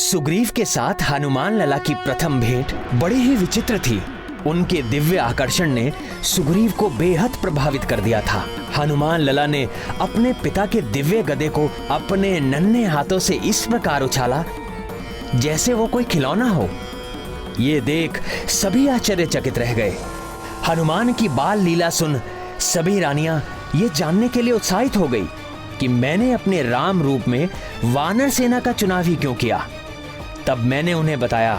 सुग्रीव के साथ हनुमान लला की प्रथम भेंट बड़ी ही विचित्र थी। उनके दिव्य आकर्षण ने सुग्रीव को बेहद प्रभावित कर दिया था। हनुमान लला ने अपने पिता के दिव्य गदे को अपने नन्हे हाथों से इस प्रकार उछाला जैसे वो कोई खिलौना हो। ये देख सभी आश्चर्यचकित रह गए। हनुमान की बाल लीला सुन सभी रानियां ये जानने के लिए उत्साहित हो गई कि मैंने अपने राम रूप में वानर सेना का चुनाव ही क्यों किया। तब मैंने उन्हें बताया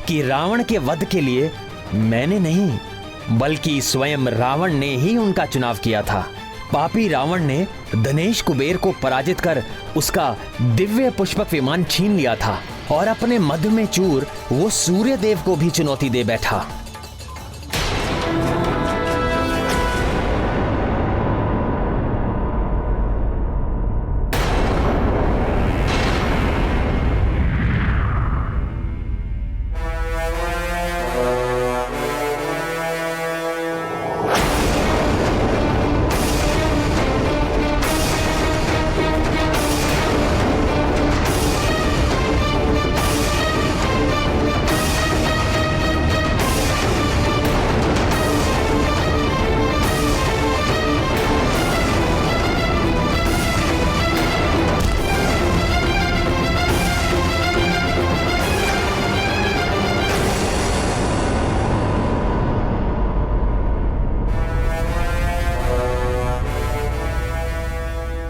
कि रावण के वध के लिए मैंने नहीं बल्कि स्वयं रावण ने ही उनका चुनाव किया था। पापी रावण ने धनेश कुबेर को पराजित कर उसका दिव्य पुष्पक विमान छीन लिया था और अपने मध्य में चूर वो सूर्य देव को भी चुनौती दे बैठा।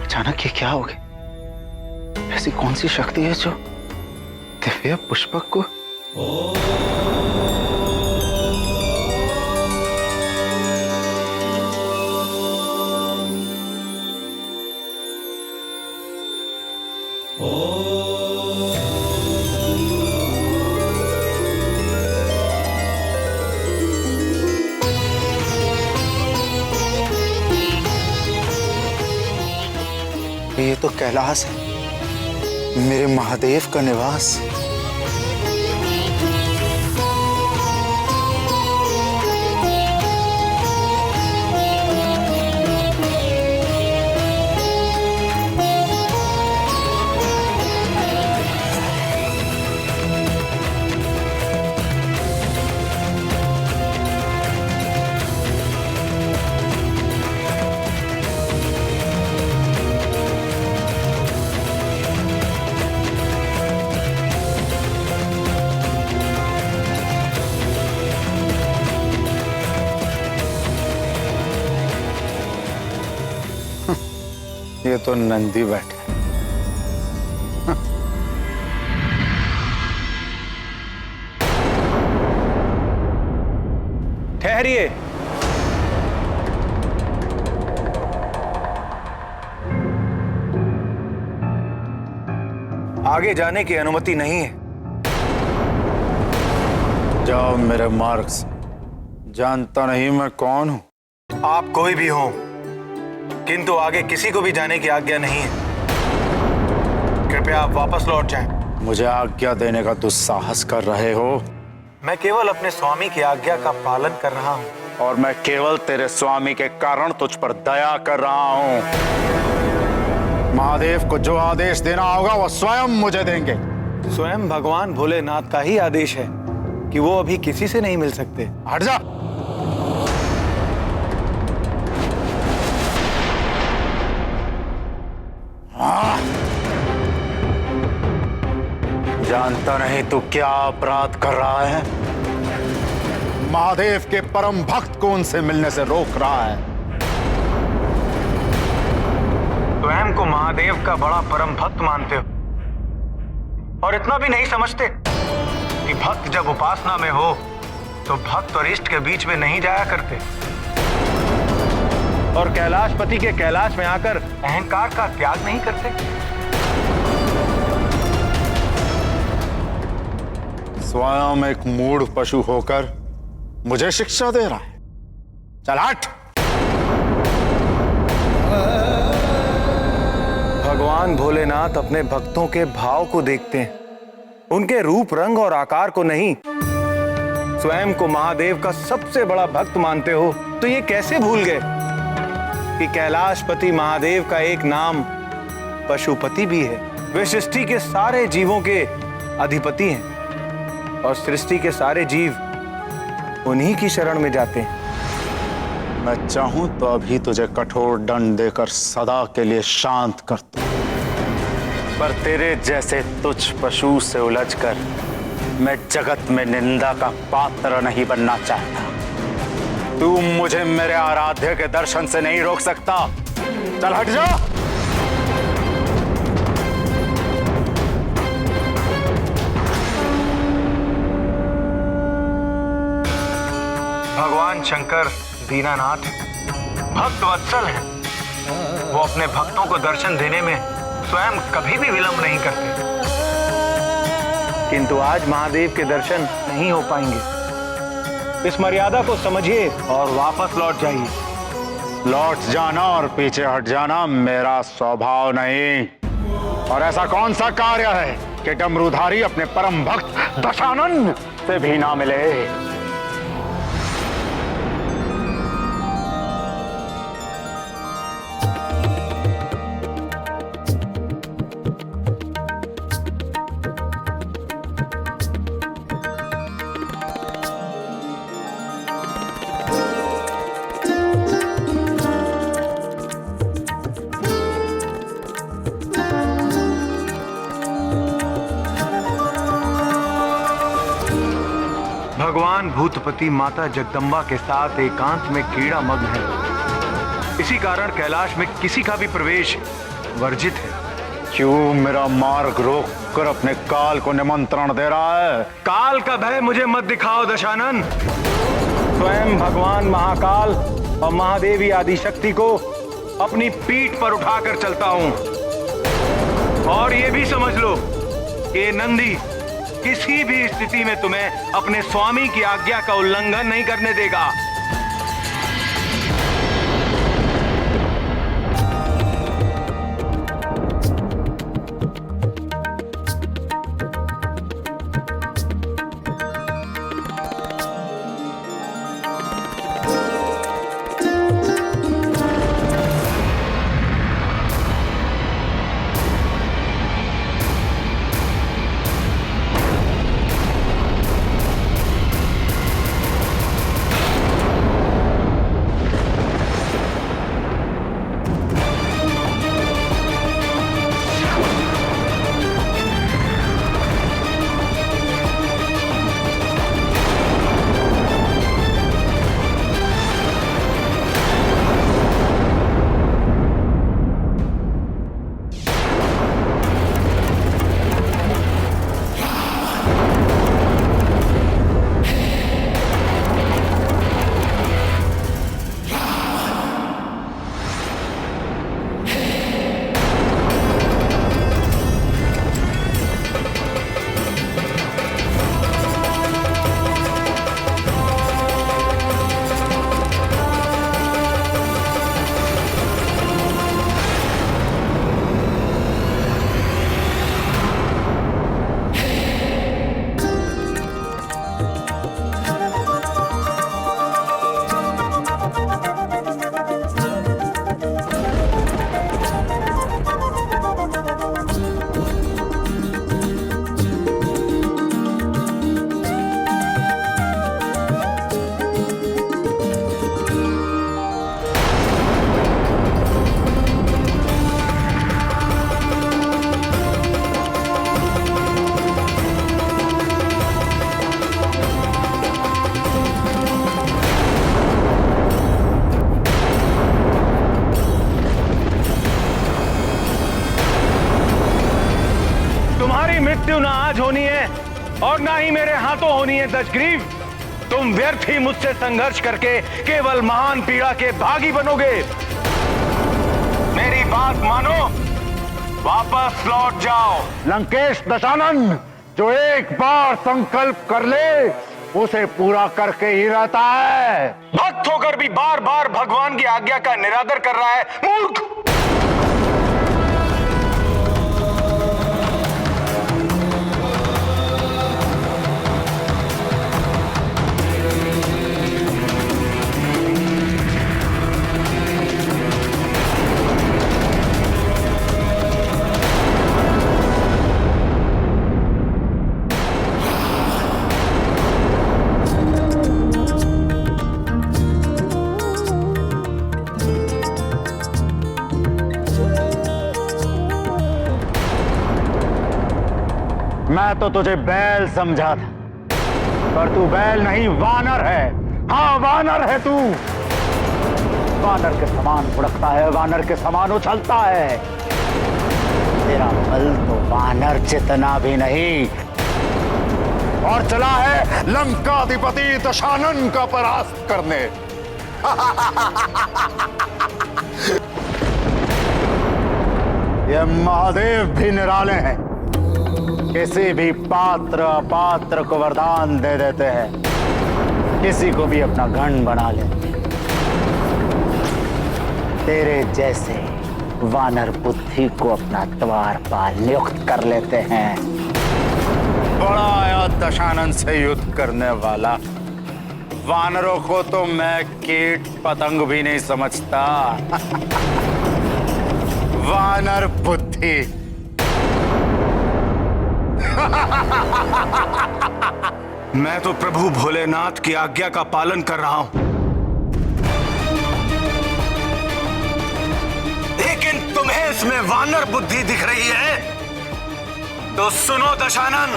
अचानक ये क्या हो गया? ऐसी कौन सी शक्ति है जो दिव्य पुष्पक को ये तो कैलाश है, मेरे महादेव का निवास। ये तो नंदी बैठे। ठहरिए। आगे जाने की अनुमति नहीं है। जाओ मेरे मार्ग से। जानता नहीं मैं कौन हूं। आप कोई भी हो, किंतु आगे किसी को भी जाने की आज्ञा नहीं है। कृपया आप वापस लौट जाएं। मुझे आज्ञा देने का दुस्साहस कर रहे हो? मैं केवल अपने स्वामी की आज्ञा का पालन कर रहा हूं। और मैं केवल तेरे स्वामी के कारण तुझ पर दया कर रहा हूं। महादेव को जो आदेश देना होगा वो स्वयं मुझे देंगे। स्वयं भगवान भोलेनाथ का ही आदेश है कि वो अभी किसी से नहीं मिल सकते। हट जा। जानता नहीं तू क्या अपराध कर रहा है। महादेव के परम भक्त को उनसे मिलने से रोक रहा है। स्वयं को महादेव का बड़ा परम भक्त मानते हो और इतना भी नहीं समझते कि भक्त जब उपासना में हो तो भक्त और इष्ट के बीच में नहीं जाया करते और कैलाशपति के कैलाश में आकर अहंकार का त्याग नहीं करते। स्वयं एक मूढ़ पशु होकर मुझे शिक्षा दे रहा है। चल हट। भगवान भोलेनाथ अपने भक्तों के भाव को देखते हैं, उनके रूप रंग और आकार को नहीं। स्वयं को महादेव का सबसे बड़ा भक्त मानते हो तो ये कैसे भूल गए कि कैलाशपति महादेव का एक नाम पशुपति भी है। वे सृष्टि के सारे जीवों के अधिपति हैं और सृष्टि के सारे जीव उन्हीं की शरण में जाते हैं। मैं चाहूं तो अभी तुझे कठोर दंड देकर सदा के लिए शांत कर दूं, पर तेरे जैसे तुच्छ पशु से उलझकर मैं जगत में निंदा का पात्र नहीं बनना चाहता। तू मुझे मेरे आराध्य के दर्शन से नहीं रोक सकता। चल हट जा। भगवान शंकर दीनानाथ भक्त वत्सल हैं। वो अपने भक्तों को दर्शन देने में स्वयं कभी भी विलंब नहीं करते, किंतु आज महादेव के दर्शन नहीं हो पाएंगे। इस मर्यादा को समझिए और वापस लौट जाइए। लौट जाना और पीछे हट जाना मेरा स्वभाव नहीं। और ऐसा कौन सा कार्य है कि डमरूधारी अपने परम भक्त दशानन से भी ना मिले। भगवान भूतपति माता जगदम्बा के साथ एकांत में क्रीड़ा मग्न है। इसी कारण कैलाश में किसी का भी प्रवेश वर्जित है। क्यों मेरा मार्ग रोक कर अपने काल को निमंत्रण दे रहा है? काल का भय मुझे मत दिखाओ दशानन। स्वयं भगवान महाकाल और महादेवी आदिशक्ति को अपनी पीठ पर उठाकर चलता हूं। और ये भी समझ लो कि नंदी किसी भी स्थिति में तुम्हें अपने स्वामी की आज्ञा का उल्लंघन नहीं करने देगा। मृत्यु ना आज होनी है और ना ही मेरे हाथों होनी है दशग्रीव। तुम व्यर्थ ही मुझसे संघर्ष करके केवल महान पीड़ा के भागी बनोगे। मेरी बात मानो, वापस लौट जाओ। लंकेश दशानन जो एक बार संकल्प कर ले उसे पूरा करके ही रहता है। भक्त होकर भी बार बार भगवान की आज्ञा का निरादर कर रहा है, मूर्ख। मैं तो तुझे बैल समझा था, पर तू बैल नहीं वानर है। हाँ, वानर है तू। वानर के समान फुड़कता है, वानर के समान उछलता है। तेरा बल तो वानर जितना भी नहीं, और चला है लंकाधिपति दशानन का परास्त करने। ये महादेव भी निराले हैं, किसी भी पात्र अपात्र को वरदान दे देते हैं, किसी को भी अपना गण बना लेते हैं। तेरे जैसे वानर बुद्धि को अपना द्वारपाल नियुक्त कर लेते हैं। बड़ा आया दशानन से युद्ध करने वाला। वानरों को तो मैं कीट पतंग भी नहीं समझता। वानर बुद्धि। मैं तो प्रभु भोलेनाथ की आज्ञा का पालन कर रहा हूं, लेकिन तुम्हें इसमें वानर बुद्धि दिख रही है। तो सुनो दशानन,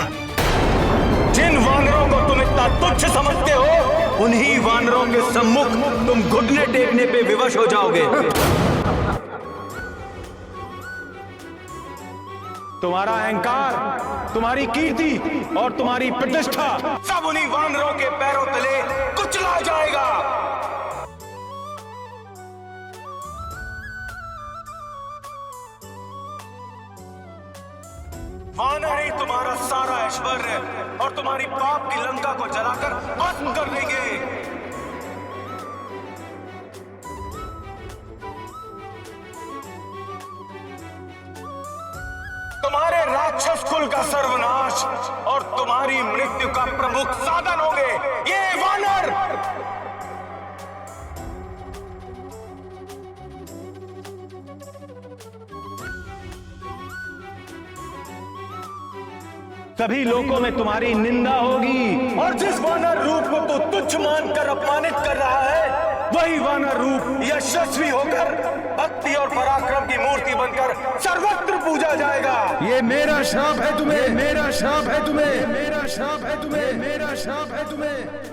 जिन वानरों को तुम इतना तुच्छ समझते हो, उन्हीं वानरों के सम्मुख तुम घुटने टेकने पे विवश हो जाओगे। तुम्हारा अहंकार, तुम्हारी कीर्ति और तुम्हारी प्रतिष्ठा सब उन्हीं वानरों के पैरों तले कुचला जाएगा। वानर ही तुम्हारा सारा ऐश्वर्य और तुम्हारी पाप की लंका को जलाकर भस्म कर देंगे। तुम्हारे राक्षस कुल का सर्वनाश और तुम्हारी मृत्यु का प्रमुख साधन होंगे ये वानर। सभी लोगों में तुम्हारी निंदा होगी, और जिस वानर रूप को तू तुच्छ मानकर अपमानित कर रहा है, वही वानर रूप यशस्वी होकर भक्ति और पराक्रम की मूर्ति बनकर सर्वत्र पूजा जाएगा। ये मेरा श्राप है तुम्हें, मेरा श्राप है तुम्हें, मेरा श्राप है तुम्हें, मेरा श्राप है तुम्हें।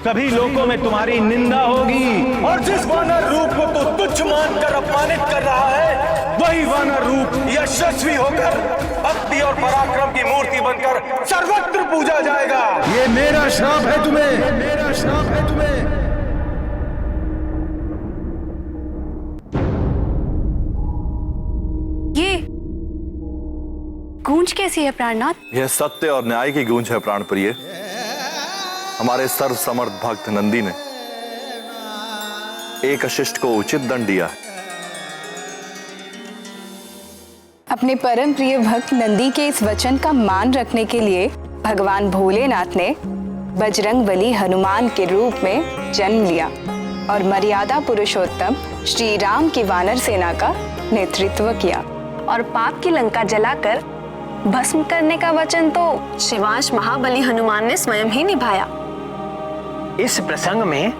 सभी लोगों में तुम्हारी निंदा होगी, और जिस वानर रूप को तू तुच्छ मानकर अपमानित कर रहा है, वही वानर रूप यशस्वी होकर भक्ति और पराक्रम की मूर्ति बनकर सर्वत्र पूजा जाएगा। ये मेरा श्राप है तुम्हें, मेरा श्राप है तुम्हें। ये गूंज कैसी है प्राणनाथ? यह सत्य और न्याय की गूंज है प्राणप्रिय। हमारे सर्व समर्थ भक्त नंदी ने एक अशिष्ट को उचित दंड दिया है। अपने परम प्रिय भक्त नंदी के इस वचन का मान रखने के लिए भगवान भोलेनाथ ने बजरंगबली हनुमान के रूप में जन्म लिया और मर्यादा पुरुषोत्तम श्री राम की वानर सेना का नेतृत्व किया। और पाप की लंका जलाकर भस्म करने का वचन तो शिवांश महाबली हनुमान ने स्वयं ही निभाया। इस प्रसंग में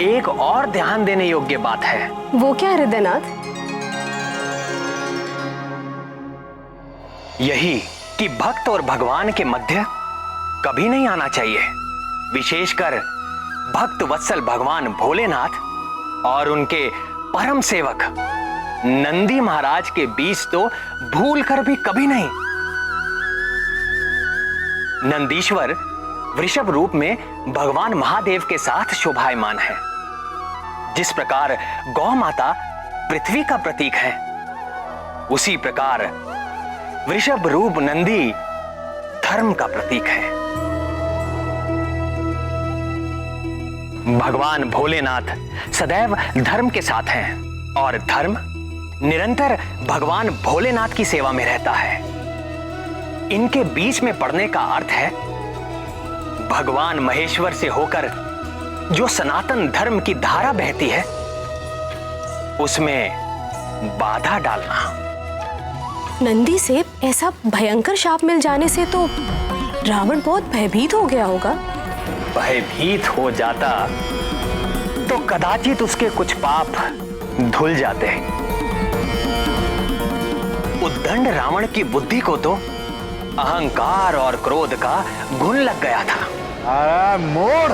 एक और ध्यान देने योग्य बात है। वो क्या हृदयनाथ? यही कि भक्त और भगवान के मध्य कभी नहीं आना चाहिए, विशेषकर भक्त वत्सल भगवान भोलेनाथ और उनके परम सेवक नंदी महाराज के बीच तो भूल कर भी कभी नहीं। नंदीश्वर वृषभ रूप में भगवान महादेव के साथ शोभायमान है। जिस प्रकार गौ माता पृथ्वी का प्रतीक है, उसी प्रकार वृषभ रूप नंदी धर्म का प्रतीक है। भगवान भोलेनाथ सदैव धर्म के साथ हैं और धर्म निरंतर भगवान भोलेनाथ की सेवा में रहता है। इनके बीच में पड़ने का अर्थ है भगवान महेश्वर से होकर जो सनातन धर्म की धारा बहती है उसमें बाधा डालना। नंदी से ऐसा भयंकर शाप मिल जाने से तो रावण बहुत भयभीत हो गया होगा। भयभीत हो जाता तो कदाचित उसके कुछ पाप धुल जाते। उद्दंड रावण की बुद्धि को तो अहंकार और क्रोध का घुन लग गया था। अरे मोड़,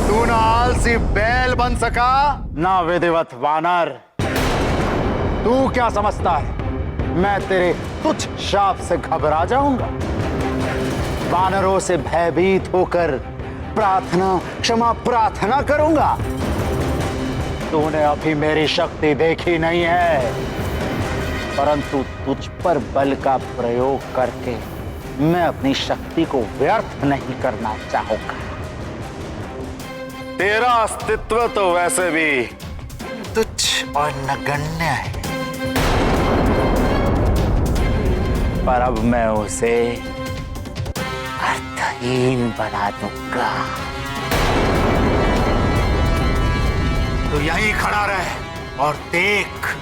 तू ना आलसी बैल बन सका ना विधिवत वानर। तू क्या समझता है मैं तेरे तुच्छ शाप से घबरा जाऊंगा? वानरों से भयभीत होकर प्रार्थना क्षमा प्रार्थना करूंगा? तूने अभी मेरी शक्ति देखी नहीं है, परंतु तुझ पर बल का प्रयोग करके मैं अपनी शक्ति को व्यर्थ नहीं करना चाहूंगा। तेरा अस्तित्व तो वैसे भी तुच्छ और नगण्य है, पर अब मैं उसे अर्थहीन बना दूंगा। तो यहीं खड़ा रह और देख,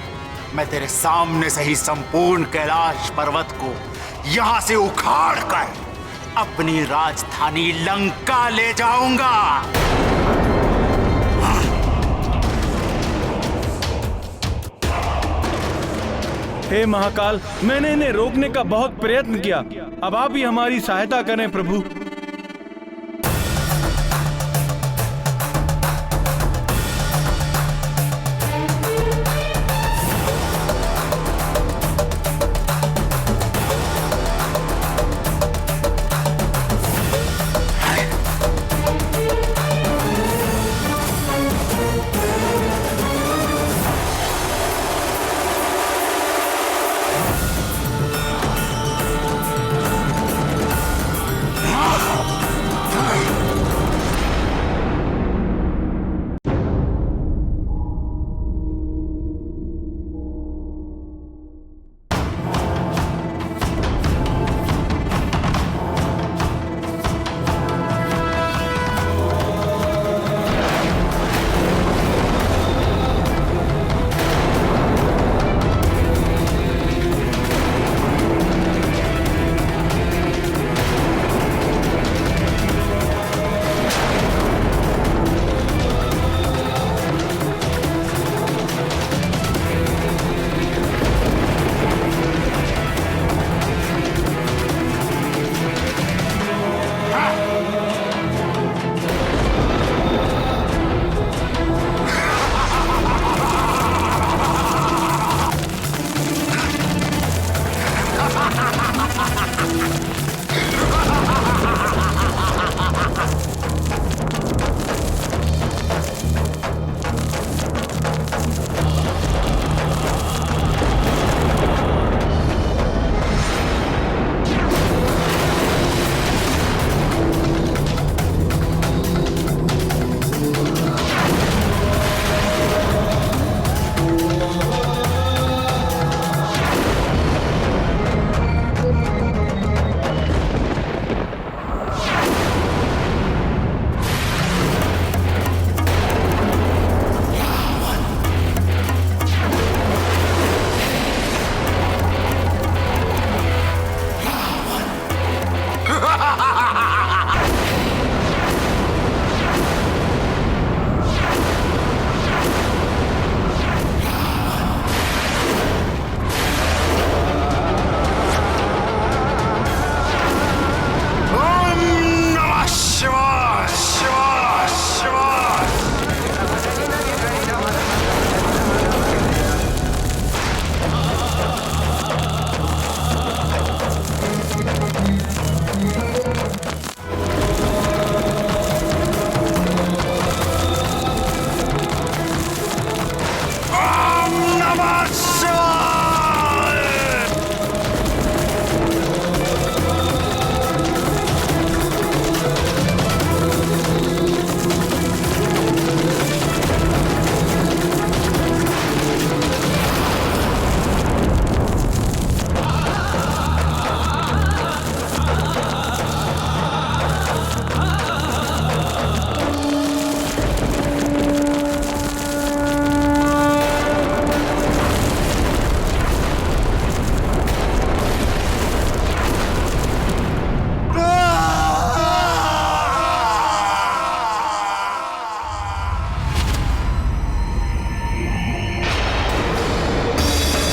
मैं तेरे सामने से ही संपूर्ण कैलाश पर्वत को यहां से उखाड़ कर अपनी राजधानी लंका ले जाऊंगा। हे महाकाल, मैंने इन्हें रोकने का बहुत प्रयत्न किया, अब आप ही हमारी सहायता करें प्रभु।